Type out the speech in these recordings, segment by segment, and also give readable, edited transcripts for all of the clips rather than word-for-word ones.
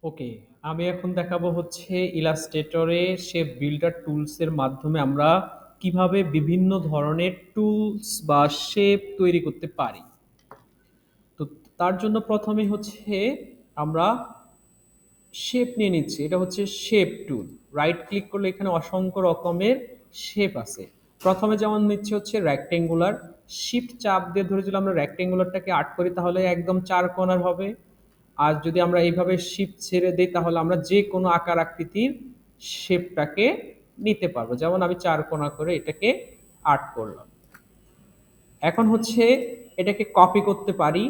ওকে, আমি এখন দেখাবো হচ্ছে ইলাস্ট্রেটরে শেপ বিল্ডার টুলসের মাধ্যমে আমরা কিভাবে বিভিন্ন ধরনের টুলস বা শেপ তৈরি করতে পারি। তো তার জন্য প্রথমে হচ্ছে আমরা শেপ নিয়ে নিচ্ছি। এটা হচ্ছে শেপ টুল। রাইট ক্লিক করলে এখানে অসংখ্য রকমের শেপ আছে। প্রথমে যেমন নিচ্ছে হচ্ছে রেক্টেঙ্গুলার। শিফট চাপ দিয়ে ধরে যদি আমরা রেক্টেঙ্গুলারটাকে আর্ট করি তাহলে একদম চার কোণার হবে। আর যদি আমরা এইভাবে শিফট ছেড়ে দিই তাহলে আমরা যে কোনো আকার আকৃতির শেপটাকে নিতে পারবো। যেমন আমি চার কোণা করে এটাকে আর্ট করলাম। এখন হচ্ছে এটাকে কপি করতে পারি।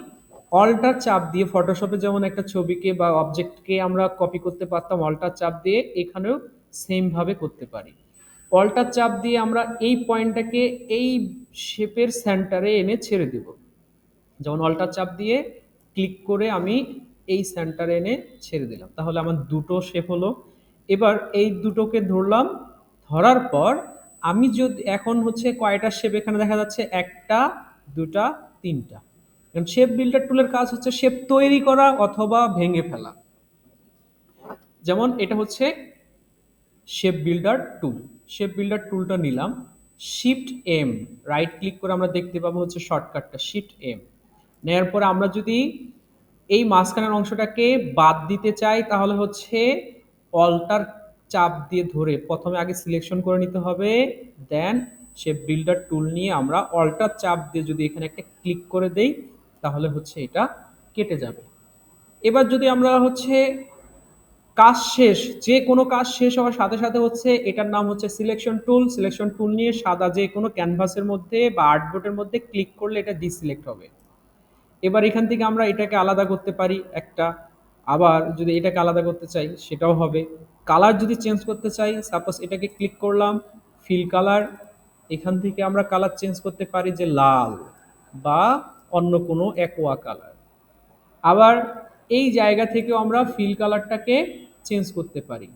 অল্টার চাপ দিয়ে ফটোশপে যেমন একটা ছবিকে বা অবজেক্টকে আমরা কপি করতে পারতাম অল্টার চাপ দিয়ে, এখানেও সেম ভাবে করতে পারি। অল্টার চাপ দিয়ে আমরা এই পয়েন্টটাকে এই শেপের সেন্টারে এনে ছেড়ে দেব। যেমন অল্টার চাপ দিয়ে ক্লিক করে আমি এই সেন্টারে এনে ছেড়ে দিলাম, তাহলে আমার দুটো শেপ হলো। এবার এই দুটোকে ধরলাম, ধরার পর আমি যদি এখন হচ্ছে কয়টা শেপ এখানে দেখা যাচ্ছে, একটা, দুটা, তিনটা। কারণ শেপ বিল্ডার টুলের কাজ হচ্ছে শেপ তৈরি করা অথবা ভেঙে ফেলা। যেমন এটা হচ্ছে শেপ বিল্ডার টুল। শেপ বিল্ডার টুলটা নিলাম, শিফট এম, রাইট ক্লিক করে আমরা দেখতে পাবো হচ্ছে শর্টকাটটা শিফট এম। নেওয়ার পরে আমরা যদি এই মাঝখানের অংশটাকে বাদ দিতে চাই তাহলে হচ্ছে অল্টার চাপ দিয়ে ধরে প্রথমে আগে সিলেকশন করে নিতে হবে, দেন শেপ বিল্ডার টুল নিয়ে আমরা অল্টার চাপ দিয়ে যদি এখানে একটা ক্লিক করে দেই তাহলে হচ্ছে এটা কেটে যাবে। এবার যদি আমরা হচ্ছে কাজ শেষ, যে কোনো কাজ শেষ হওয়ার সাথে সাথে হচ্ছে এটার নাম হচ্ছে সিলেকশন টুল। সিলেকশন টুল নিয়ে সাদা যে কোনো ক্যানভাসের মধ্যে বা আর্টবোর্ডের মধ্যে ক্লিক করলে এটা ডিসিলেক্ট হবে। এবার এখান থেকে আমরা এটাকে আলাদা করতে পারি একটা, আবার যদি এটাকে আলাদা করতে চাই সেটাও হবে। কালার যদি চেঞ্জ করতে চাই, সাপোজ এটাকে ক্লিক করলাম, ফিল কালার, এখান থেকে আমরা কালার চেঞ্জ করতে পারি যে লাল বা অন্য কোনো অ্যাকোয়া কালার। আবার এই জায়গা থেকেও আমরা ফিল কালারটাকে চেঞ্জ করতে পারি।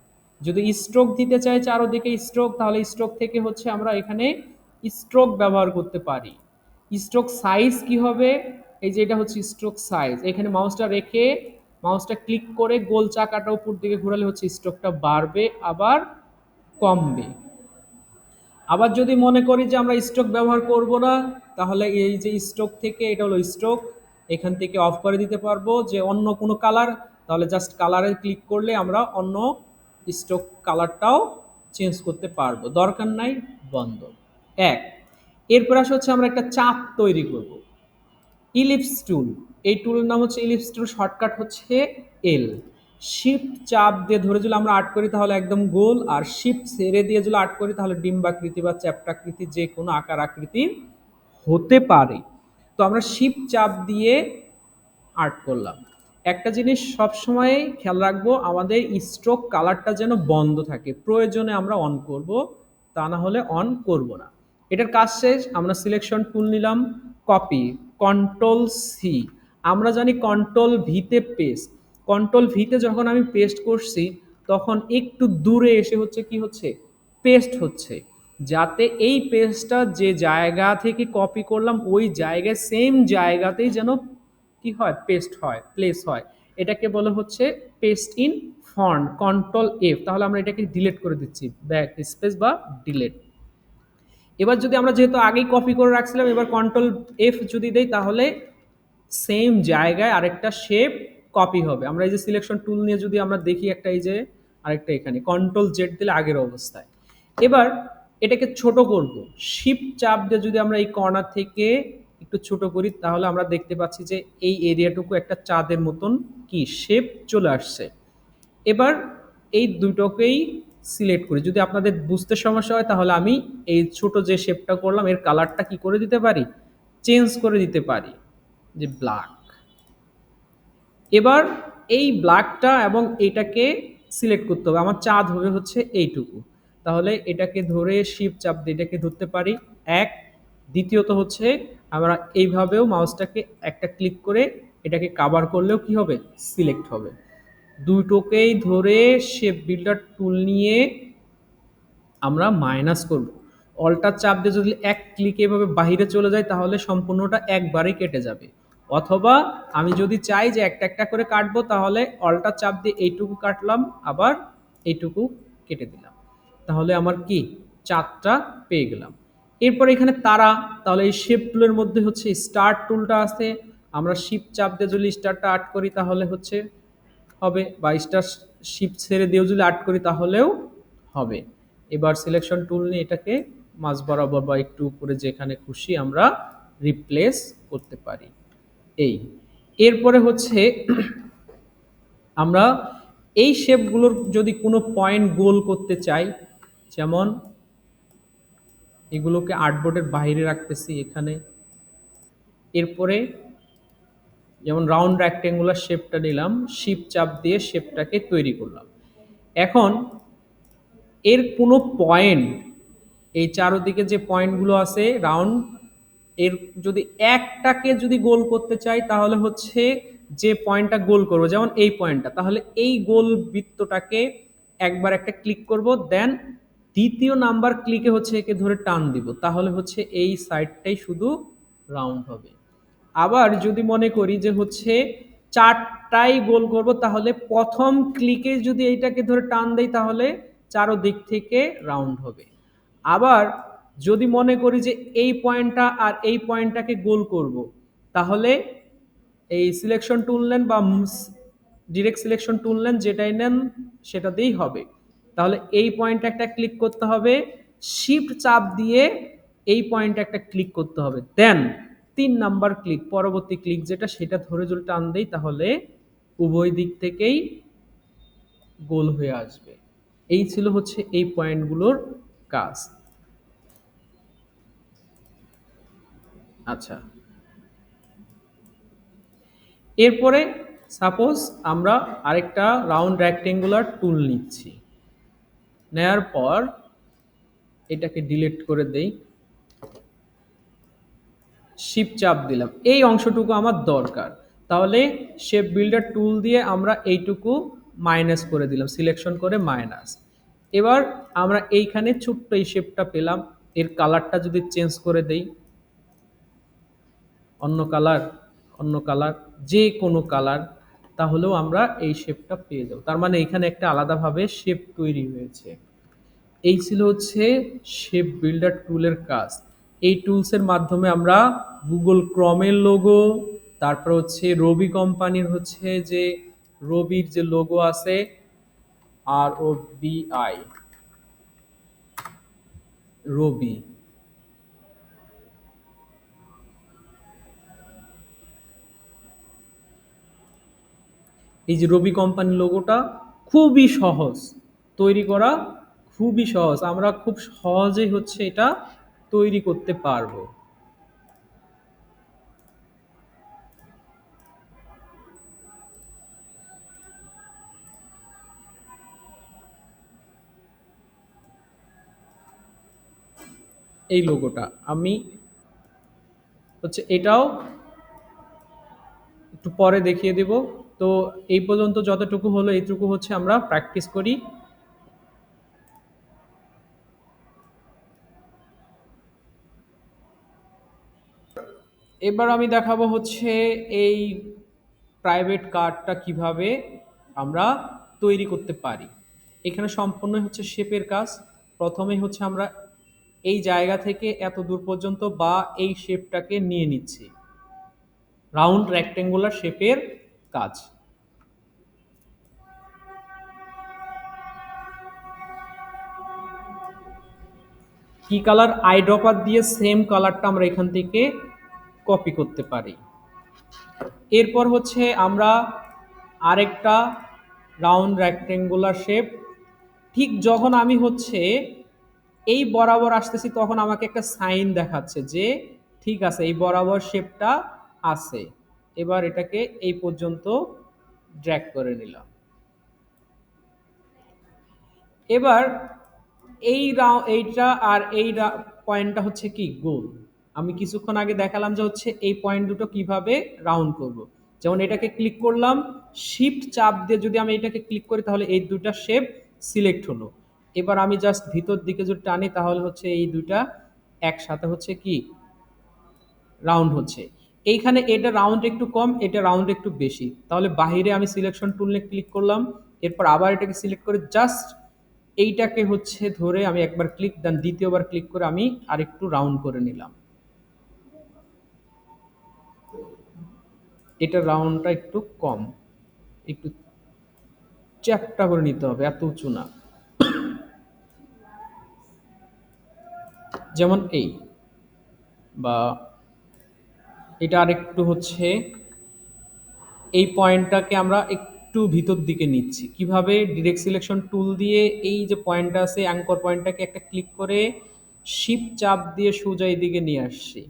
যদি স্ট্রোক দিতে চাই চারোদিকে স্ট্রোক, তাহলে স্ট্রোক থেকে হচ্ছে আমরা এখানে স্ট্রোক ব্যবহার করতে পারি। স্ট্রোক সাইজ কি হবে, এই যে এটা হচ্ছে স্ট্রোক সাইজ, এখানে মাউসটা রেখে মাউসটা ক্লিক করে গোল চাকাটা উপর দিকে ঘোরালে হচ্ছে স্ট্রোকটা বাড়বে আবার কমবে। আবার যদি মনে করি যে আমরা স্ট্রোক ব্যবহার করব না, তাহলে এই যে স্ট্রোক থেকে, এটা হলো স্ট্রোক, এখান থেকে অফ করে দিতে পারবো যে অন্য কোনো কালার, তাহলে জাস্ট কালারে ক্লিক করলে আমরা অন্য স্ট্রোক কালারটাও চেঞ্জ করতে পারবো, দরকার নাই, বন্ধ। এক, এরপর আসে হচ্ছে আমরা একটা চাপ তৈরি করব। ইলিপস টুল, এই টুলের নাম হচ্ছে ইলিপস টুল, শর্টকাট হচ্ছে এল। শিফট চাপ দিয়ে ধরে যদি আমরা আর্ট করি তাহলে একদম গোল, আর শিফট ছেড়ে দিয়ে যদি আর্ট করি তাহলে ডিম্বাকৃতি বা চ্যাপ্টাকৃতি যে কোনো আকার আকৃতির হতে পারে। তো আমরা শিফট চাপ দিয়ে আর্ট করলাম। একটা জিনিস সবসময় খেয়াল রাখবো, আমাদের স্ট্রোক কালারটা যেন বন্ধ থাকে, প্রয়োজনে আমরা অন করব, তা না হলে অন করব না। এটার কাজ শেষ, আমরা সিলেকশন টুল নিলাম, কপি, কন্ট্রোল সি, আমরা জানি কন্ট্রোল ভিতে পেস্ট। কন্ট্রোল ভিতে যখন আমি পেস্ট করছি তখন একটু দূরে এসে হচ্ছে কি হচ্ছে, পেস্ট হচ্ছে, যাতে এই পেস্টটা যে জায়গা থেকে কপি করলাম ওই জায়গায় সেম জায়গাতেই যেন কি হয়, পেস্ট হয়, প্লেস হয়। এটাকে বলে হচ্ছে paste in front, control F. তাহলে আমরা এটাকে ডিলিট করে দিচ্ছি, ব্যাক স্পেস বা ডিলিট। এবার যদি আমরা যেহেতু আগেই কপি করে রাখছিলাম, এবার কন্ট্রোল এফ যদি দেই তাহলে সেম জায়গায় আরেকটা শেপ কপি হবে। আমরা এই যে সিলেকশন টুল নিয়ে যদি আমরা দেখি, একটা এই যে আরেকটা এখানে কন্ট্রোল জেড দিলে আগের অবস্থায়। এবার এটাকে ছোট করব, শিফট চাপ দিয়ে যদি আমরা এই কর্নার থেকে একটু ছোট করি তাহলে আমরা দেখতে পাচ্ছি যে এই এরিয়াটুকু একটা চাঁদের মতন কি শেপ চলে আসছে। এবার এই দুটোকেই সিলেক্ট করি, যদি আপনাদের বুঝতে সমস্যা হয় তাহলে আমি এই ছোট যে শেপটা করলাম এর কালারটা কি করে দিতে পারি, চেঞ্জ করে দিতে পারি, যে ব্ল্যাক। এবার এই ব্ল্যাকটা এবং এটাকে সিলেক্ট করতে হবে, আমার চাঁদ হবে হচ্ছে এইটুকু। তাহলে এটাকে ধরে শিফট চাপ দিয়ে এটাকে ধরতে পারি, এক। দ্বিতীয়ত হচ্ছে আমরা এইভাবেও মাউসটাকে একটা ক্লিক করে এটাকে কাভার করলেও কি হবে, সিলেক্ট হবে। দুটোকেই ধরে শেপ বিল্ডার টুল নিয়ে আমরা মাইনাস করব। অল্টার চাপ দিয়ে যদি এক ক্লিকে এভাবে বাহিরে চলে যায় তাহলে সম্পূর্ণটা একবারেই কেটে যাবে। অথবা আমি যদি চাই যে একটা একটা করে কাটবো, তাহলে অল্টার চাপ দিয়ে এইটুকু কাটলাম, আবার এইটুকু কেটে দিলাম, তাহলে আমার কি চারটা পেয়ে গেলাম। এরপর এখানে তারা, তাহলে এই শেপ টুলের মধ্যে হচ্ছে স্টার্ট টুলটা আছে, আমরা শিফট চাপ দিয়ে যদি স্টারটা আট করি তাহলে হচ্ছে হবে, বা স্টার শিফট ছেড়ে দিয়েও যদি আট করি তাহলেও হবে। এবার সিলেকশন টুল নিয়ে এটাকে মাঝ বরাবর বা একটু উপরে যেখানে খুশি আমরা রিপ্লেস করতে পারি। এই এরপরে হচ্ছে আমরা এই শেপগুলোর যদি কোনো পয়েন্ট গোল করতে চাই, যেমন এগুলোকে আর্টবোর্ডের বাইরে রাখতেছি এখানে, এরপরে যেমন রাউন্ড রেক্টেঙ্গুলার শেপটা নিলাম, শিফট চাপ দিয়ে শেপটাকে তৈরি করলাম। এখন এর কোনো পয়েন্ট, এই চারদিকে যে পয়েন্টগুলো আছে রাউন্ড, এর যদি একটাকে যদি গোল করতে চাই তাহলে হচ্ছে যে পয়েন্টটা গোল করব, যেমন এই পয়েন্টটা, তাহলে এই গোল বৃত্তটাকে একবার একটা ক্লিক করব, দেন দ্বিতীয় নাম্বার ক্লিকে হচ্ছে একে ধরে টান দিব, তাহলে হচ্ছে এই সাইডটাই শুধু রাউন্ড হবে। আবার যদি মনে করি যে হচ্ছে চারটাই গোল করব, তাহলে প্রথম ক্লিকে যদি এইটাকে ধরে টান দেই তাহলে চারো দিক থেকে রাউন্ড হবে। আবার যদি মনে করি যে এই পয়েন্টটা আর এই পয়েন্টটাকে গোল করব, তাহলে এই সিলেকশন টুল নেন বা ডিরেক্ট সিলেকশন টুল নেন, যেটাই নেন সেটা দিয়েই হবে। তাহলে এই পয়েন্টে একটা ক্লিক করতে হবে, শিফট চাপ দিয়ে এই পয়েন্টে একটা ক্লিক করতে হবে, দেন 3 নাম্বার ক্লিক, পরবর্তী ক্লিক যেটা সেটা ধরে যদি টান দেই তাহলে উভয় দিক থেকেই গোল হয়ে আসবে। এই ছিল হচ্ছে এই পয়েন্টগুলোর কাজ। আচ্ছা, এরপরে সাপোজ আমরা আরেকটা রাউন্ড রেক্টেঙ্গুলার টুল নিচ্ছি, নেয়ার পর এটাকে ডিলিট করে দেই, শিফট চাপ দিলাম, এই অংশটুকু আমার দরকার, তাহলে শেপ বিল্ডার টুল দিয়ে আমরা এইটুকু মাইনাস করে দিলাম, সিলেকশন করে মাইনাস। এবার আমরা এইখানে ছোট্ট এই শেপটা পেলাম, এর কালারটা যদি চেঞ্জ করে দেই, অন্য কালার, অন্য কালার, যে কোনো কালার, তাহলেও আমরা এই শেপটা পেয়ে যাব। তার মানে এখানে একটা আলাদাভাবে শেপ তৈরি হয়েছে। এই ছিল হচ্ছে শেপ বিল্ডার টুলের কাজ। এই টুলসের মাধ্যমে আমরা গুগল ক্রমের লোগো, তারপর হচ্ছে রবি কোম্পানির হচ্ছে যে রবির যে লোগো আছে, ROBI, রবি, এই যে রবি কোম্পানির লোগোটা খুবই সহজ তৈরি করা, খুবই সহজ, আমরা খুব সহজেই হচ্ছে এটা তৈরি করতে পারবো। এই লোগোটা আমি হচ্ছে এটাও একটু পরে দেখিয়ে দিব। তো এই পর্যন্ত যতটুকু হলো এইটুকু হচ্ছে আমরা প্র্যাকটিস করি। এবার আমি দেখাবো হচ্ছে এই প্রাইভেট কারটা কিভাবে আমরা তৈরি করতে পারি। এখানে সম্পূর্ণ হচ্ছে শেপের কাজ। প্রথমে হচ্ছে আমরা এই জায়গা থেকে এত দূর পর্যন্ত বা এই শেপটাকে নিয়ে নিচ্ছি, রাউন্ড রেক্টেঙ্গুলার শেপের কাজ। কি কালার, আই ড্রপার দিয়ে সেম কালারটা আমরা এখান থেকে কপি করতে পারি। এরপর হচ্ছে আমরা আরেকটা রাউন্ড রেক্টেঙ্গুলার শেপ, ঠিক যখন আমি হচ্ছে এই বরাবর আসতেছি তখন আমাকে একটা সাইন দেখাচ্ছে যে ঠিক আছে এই বরাবর শেপটা আছে। এবার এটাকে এই পর্যন্ত ড্র্যাগ করে নিলাম। এবার এইটা আর এই পয়েন্টটা হচ্ছে কি গোল। আমি কিছুক্ষণ আগে দেখালাম যে হচ্ছে এই পয়েন্ট দুটো কিভাবে রাউন্ড করব। যেমন এটাকে ক্লিক করলাম, শিফট চাপ দিয়ে যদি আমি এটাকে ক্লিক করি তাহলে এই দুটা শেপ সিলেক্ট হলো। এবার আমি জাস্ট ভিতর দিকে যদি টানি তাহলে হচ্ছে এই দুটা একসাথে হচ্ছে কি রাউন্ড হচ্ছে। এইখানে এটা রাউন্ড একটু কম, এটা রাউন্ড একটু বেশি, তাহলে বাহিরে আমি সিলেকশন টুল নিয়ে ক্লিক করলাম, এরপর আবার এটাকে সিলেক্ট করে জাস্ট এইটাকে হচ্ছে ধরে আমি একবার ক্লিক দেন, দ্বিতীয়বার ক্লিক করে আমি আরেকটু রাউন্ড করে নিলাম। এটা রাউন্ডটা একটু কম, একটু চ্যাপ্টা করে নিতে হবে, এত উঁচু না। যেমন এই, বা এটা আরেকটু হচ্ছে এই পয়েন্টটাকে আমরা একটু ভিতর দিকে নিচ্ছি কিভাবে, ডিরেক্ট সিলেকশন টুল দিয়ে এই যে পয়েন্টটা আছে অ্যাঙ্কর পয়েন্টটাকে একটা ক্লিক করে শিফট চাপ দিয়ে সোজা এদিকে নিয়ে আসছি,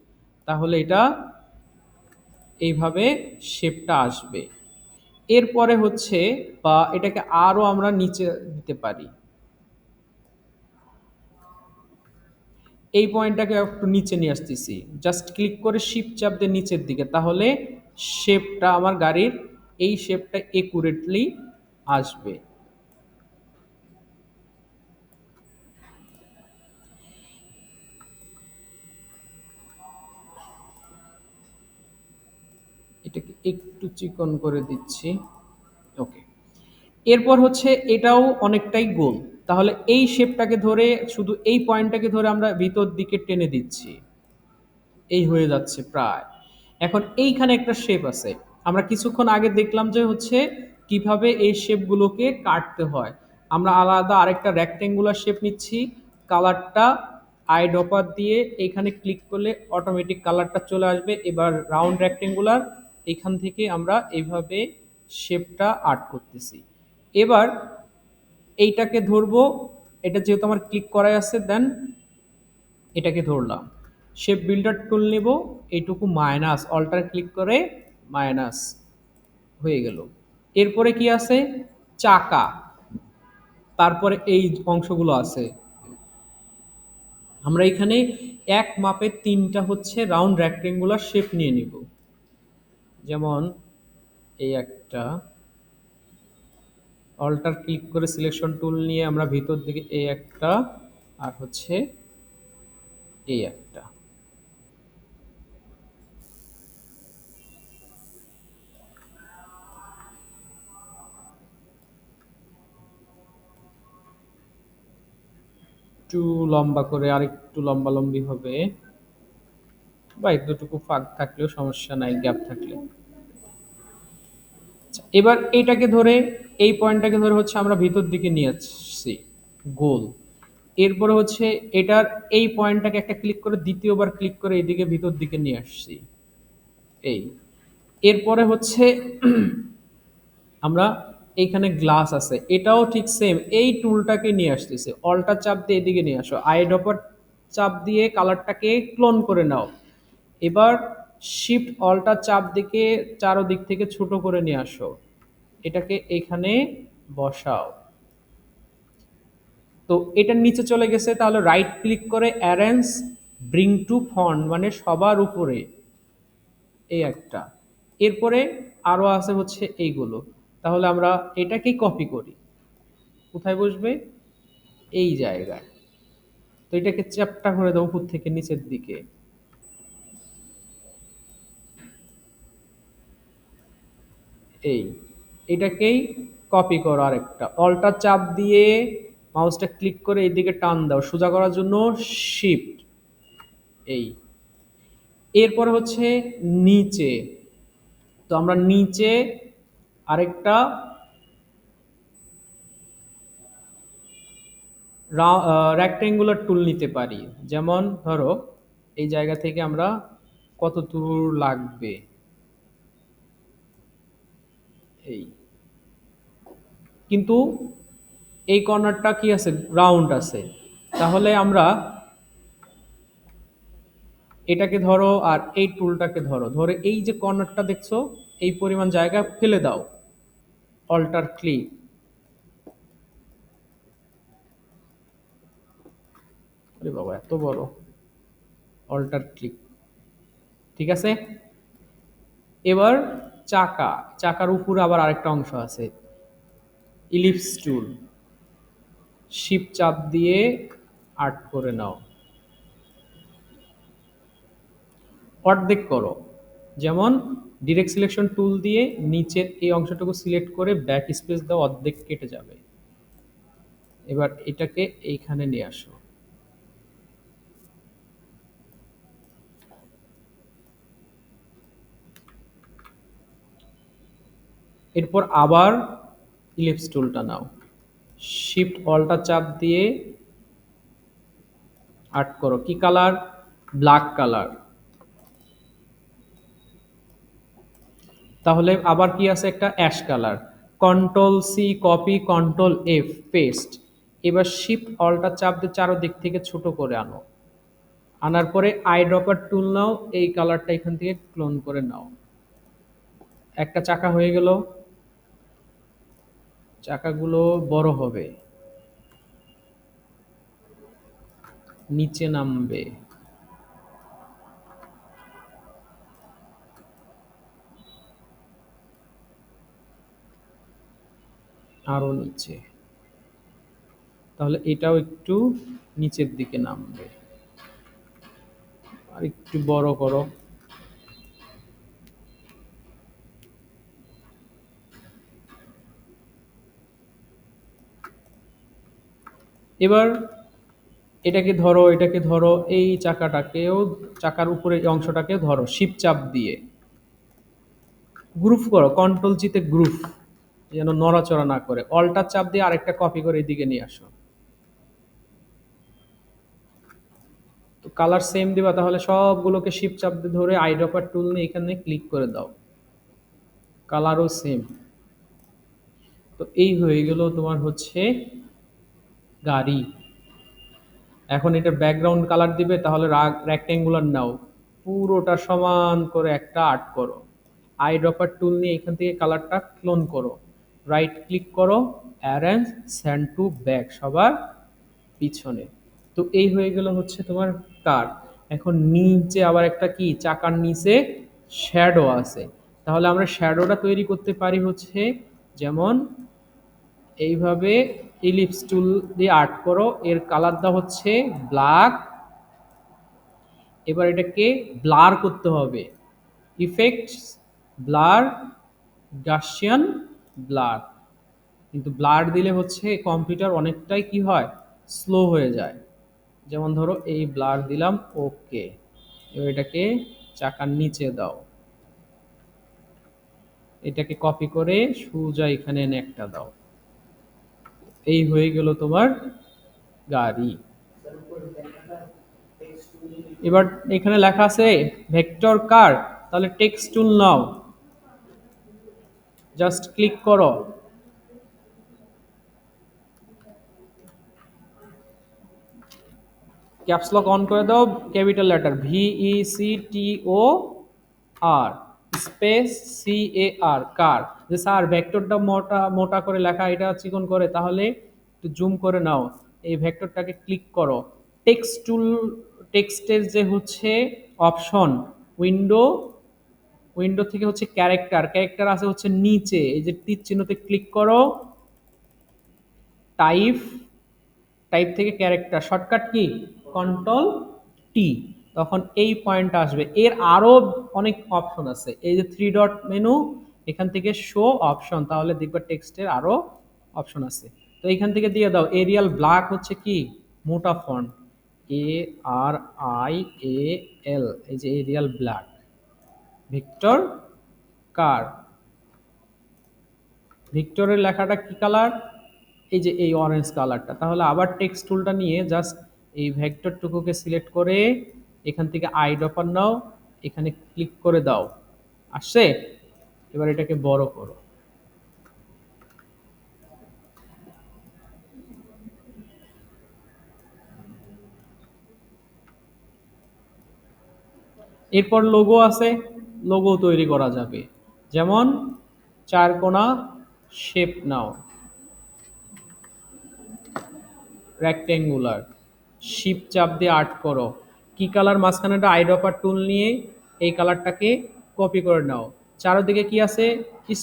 তাহলে এটা এইভাবে শেপটা আসবে। এরপরে হচ্ছে বা এটাকে আরো আমরা নিচে দিতে পারি, এই পয়েন্টটাকে একটু নিচে নিয়ে আসতেছি, জাস্ট ক্লিক করে শিফট চাপ দিয়ে নিচের দিকে, তাহলে শেপটা আমার গাড়ির এই শেপটা একুরেটলি আসবে। এটাকে একটু চিকন করে দিচ্ছি। ওকে, এরপর হচ্ছে এটাও অনেকটাই গোল, তাহলে এই শেপটাকে ধরে শুধু এই পয়েন্টটাকে ধরে আমরা ভিতর দিকে টেনে দিচ্ছি, এই হয়ে যাচ্ছে প্রায়। এখন এইখানে একটা শেপ আছে, আমরা কিছুক্ষণ আগে দেখলাম যে হচ্ছে কিভাবে এই শেপগুলোকে কাটতে হয়। আমরা আলাদা আরেকটা রেক্টেঙ্গুলার শেপ নিচ্ছি, কালারটা আই ডপার দিয়ে এইখানে ক্লিক করলে অটোমেটিক কালারটা চলে আসবে। এবার রাউন্ড রেক্টেঙ্গুলার, এখান থেকে আমরা এইভাবে শেপটা আর্ট করতেছি। এবার এইটাকে ধরবো, এটা যেহেতু আমার ক্লিক করাই আছে, দেন এটাকে ধরলাম, শেপ বিল্ডার টুল নেব, এইটুকু মাইনাস, অল্টার ক্লিক করে মাইনাস হয়ে গেল। এরপরে কি আছে, চাকা, তারপরে এই অংশগুলো আছে, আমরা এখানে এক মাপে তিনটা হচ্ছে রাউন্ড রেক্টেঙ্গুলার শেপ নিয়ে নিব। যেমন এই একটা, অল্টার ক্লিক করে সিলেকশন টুল নিয়ে আমরা ভিতর দিকে এই একটা, আর হচ্ছে এই একটা। একটু লম্বা করে আর একটু লম্বা লম্বি হবে, বা একটুটুকু ফাঁক থাকলেও সমস্যা নাই, গ্যাপ থাকলে। আচ্ছা, এবার এইটাকে ধরে এই পয়েন্টটাকে ধরে হচ্ছে আমরা ভিতর দিকে নিয়ে আসছি গোল। এরপরে হচ্ছে এটার এই পয়েন্টটাকে একটা ক্লিক করে দ্বিতীয়বার ক্লিক করে এইদিকে ভিতর দিকে নিয়ে আসছি, এই। এরপরে হচ্ছে আমরা এইখানে গ্লাস আছে, এটাও ঠিক সেম, এই টুলটাকে নিয়ে আসতেছে, অল্টা চাপ দিয়ে এদিকে নিয়ে আসো, আই ডপার চাপ দিয়ে কালারটাকে ক্লোন করে নাও। এবার শিফট অল্টা চাপ দিকে চারোদিক থেকে ছোট করে নিয়ে আসো, এটাকে এখানে বসাও। তো এটার নিচে চলে গেছে, তাহলে রাইট ক্লিক করে অ্যারেঞ্জ ব্রিং টু ফন্ট, মানে সবার উপরে, এই একটা। এরপরে আরো আছে হচ্ছে এইগুলো, তাহলে আমরা এটাকেই কপি করি, কোথায় বসবে, এই জায়গায়। তো এটাকে চ্যাপ্টা করে দেবো উপর থেকে নিচের দিকে, এই। এটাকেই কপি করো, আরেকটা অল্টার চাপ দিয়ে মাউসটা ক্লিক করে এইদিকে টান দাও সোজা করার জন্য, শিফট, এই। এরপরে হচ্ছে নিচে, তো আমরা নিচে আরেকটা রেক্টেঙ্গুলার টুল নিতে পারি। যেমন ধরো এই জায়গা থেকে আমরা কত দূর লাগবে, এই। কিন্তু এই কর্নারটা কি আছে, রাউন্ড আছে, তাহলে আমরা এটাকে ধরো আর এই টুলটাকে ধরো, ধরে এই যে কর্নারটা দেখছো এই পরিমাণ জায়গা ফেলে দাও, অল্টার ক্লিক, আরে বাবা এত বড়, অল্টার ক্লিক, ঠিক আছে। এবার চাকা, চাকার উপরে আবার আরেকটা অংশ আছে, ইলিপস টুল, শিফট চাপ দিয়ে আর্ট করে নাও, অর্ধেক করো, যেমন ডিরেক্ট সিলেকশন টুল দিয়ে নিচের এই অংশটুকু সিলেক্ট করে ব্যাক স্পেস দাও, অর্ধেক কেটে যাবে। এবার এটাকে এইখানে নিয়ে আসো। এরপর আবার ইলিপস টুলটা নাও, শিফট অল্টা চাপ দিয়ে আর্ট করো। কি কালার? Black colour. তাহলে আবার কি আছে? একটা ash colour. Control C copy, control F paste. এবার শিফট অল্টা চাপ দিয়ে চারোদিক থেকে ছোট করে আনো। আনার পরে আই ড্রপার টুল নাও, এই কালারটা এখান থেকে ক্লোন করে নাও। একটা চাকা হয়ে গেল। চাকাগুলো বড় হবে, নিচে নামবে, আরো নিচে। তাহলে এটাও একটু নিচের দিকে নামবে। আর একটু বড় করো। এবার এটাকে ধরো, এটাকে ধরো, এই চাকাটাকেও, চাকার উপরে এই অংশটাকে ধরো শিপ চাপ দিয়ে গ্রুপ করো। কন্ট্রোল জিতে গ্রুপ, যেন নড়াচড়া না করে। অল্টার চাপ দিয়ে আরেকটা কপি করে এদিকে নিয়ে আসো। তো কালার সেম দিবা, তাহলে সবগুলোকে শিপ চাপ দিয়ে ধরে আইড্রপার টুল নিয়ে এখানে ক্লিক করে দাও, কালারও সেম। তো এই হয়ে গেল তোমার হচ্ছে গাড়ি। এখন এটার ব্যাকগ্রাউন্ড কালার দিবে, তাহলে রেক্ট্যাঙ্গুলার নাও, পুরোটা সমান করে একটা আর্ট করো। আই ড্রপার টুল নিয়ে এখান থেকে কালারটা ক্লোন করো, রাইট ক্লিক করো, অ্যারেঞ্জ স্যান্ড টু ব্যাক, সবার পিছনে। তো এই হয়ে গেল হচ্ছে তোমার কার। এখন নিচে আবার একটা কি, চাকার নিচে শ্যাডো আছে। তাহলে আমরা শ্যাডোটা তৈরি করতে পারি হচ্ছে, যেমন এইভাবে ইলিপস টুল দিয়ে আর্ট করো, এর কালার দাও হচ্ছে ব্ল্যাক। এবার এটাকে ব্লার করতে হবে, ইফেক্টস, ব্লার, গাসিয়ান ব্লার। কিন্তু ব্লার দিলে হচ্ছে কম্পিউটার অনেকটাই কি হয়, স্লো হয়ে যায়। যেমন ধরো এই ব্লার দিলাম, ওকে। এবার এটাকে চাকার নিচে দাও, এটাকে কপি করে সোজা এখানে এনে একটা দাও। এই হয়ে গেল তোমার গাড়ি। এবার এখানে লেখা আছে ভেক্টর কার, তাহলে টেক্সট টুল নাও, জাস্ট ক্লিক করো, ক্যাপসলক অন করে দাও, capital letter VECTOR space CAR কার। যে স্যার ভেক্টরটা মোটা মোটা করে লেখা, এটা চিকন করে, তাহলে একটু জুম করে নাও, এই ভেক্টরটাকে ক্লিক করো। টেক্সট টুল, টেক্সটের যে হচ্ছে অপশন, উইন্ডো, উইন্ডো থেকে হচ্ছে ক্যারেক্টার, ক্যারেক্টার আছে হচ্ছে নিচে, এই যে তীর চিহ্নতে ক্লিক করো, টাইপ, টাইপ থেকে character, shortcut key control T. তখন এই পয়েন্ট আসবে। এর আরো অনেক অপশন আছে, এই যে থ্রি ডট মেনু, এখান থেকে শো অপশন, তাহলে দেখবা টেক্সটের আরো অপশন আছে। তো এখান থেকে দিয়ে দাও এরিয়াল ব্ল্যাক হচ্ছে কি মোটা ফন্ট, ARIAL, এই যে এরিয়াল ব্ল্যাক। ভিক্টর কার, ভিক্টরের লেখাটা কি কালার? এই যে এই অরেঞ্জ কালারটা। তাহলে আবার টেক্সট টুলটা নিয়ে জাস্ট এই ভেক্টরটুকুকে সিলেক্ট করে এখান থেকে আই ড্রপার নাও, এখানে ক্লিক করে দাও, আসছে। এবার এটাকে বড় করো। এরপর লোগো আছে, লোগো তৈরি করা যাবে। যেমন চার কোণা শেপ নাও, রেক্টেঙ্গুলার, শিপ চাপ দিয়ে আর্ট করো। কি কালার? মাঝখানেটা আইড্রপার টুল নিয়ে এই কালারটাকে কপি করে নাও। চারদিকে কি আছে?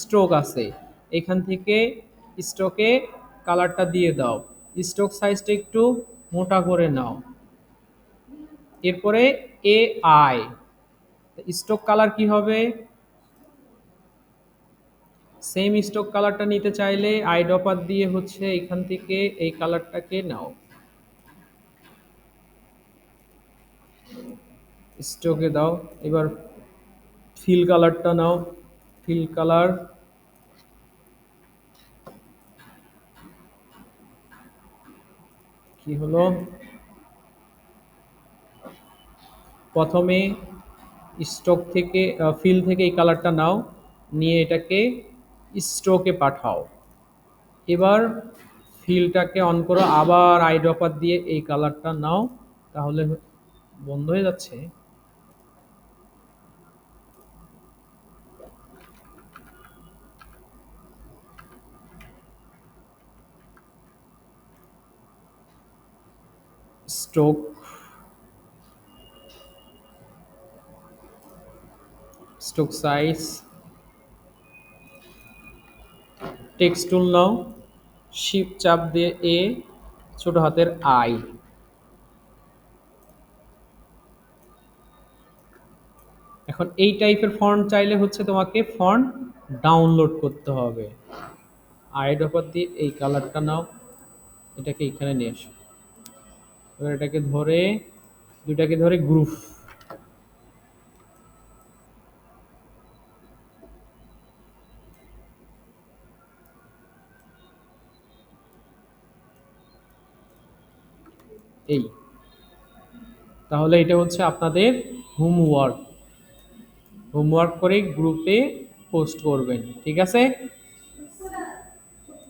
স্ট্রোক আছে, এখান থেকে স্ট্রোকে কালারটা দিয়ে দাও। স্ট্রোক সাইজটা একটু মোটা করে নাও। এরপরে AI, স্টক কালার কি হবে? সেম স্টক কালারটা নিতে চাইলে আইডপার দিয়ে হচ্ছে এখান থেকে এই কালারটাকে নাও, স্টকে দাও। এবার ফিল কালারটা নাও, ফিল কালার। কি হলো? প্রথমে স্টক থেকে ফিল থেকে এই কালারটা নাও, নিয়ে এটাকে স্ট্রোকে পাঠাও। এবার ফিলটাকে অন করো, আবার আইড্রপার দিয়ে এই কালারটা নাও, তাহলে বন্ধ হয়ে যাচ্ছে। Stroke, stroke size, text tool নাও, শিফট চাপ দিয়ে এ, ছোট হাতের আই। এখন এই টাইপের ফন্ট চাইলে হচ্ছে তোমাকে ফন্ট ডাউনলোড করতে হবে। আইড্রপার দিয়ে এই কালারটা নাও, এটাকে এখানে নিয়ে আসো। এবার এটাকে ধরে, দুইটাকে ধরে গ্রুপ, এই, তাহলে এটা হচ্ছে আপনাদের হোমওয়ার্ক। হোমওয়ার্ক করে গ্রুপে পোস্ট করবেন, ঠিক আছে?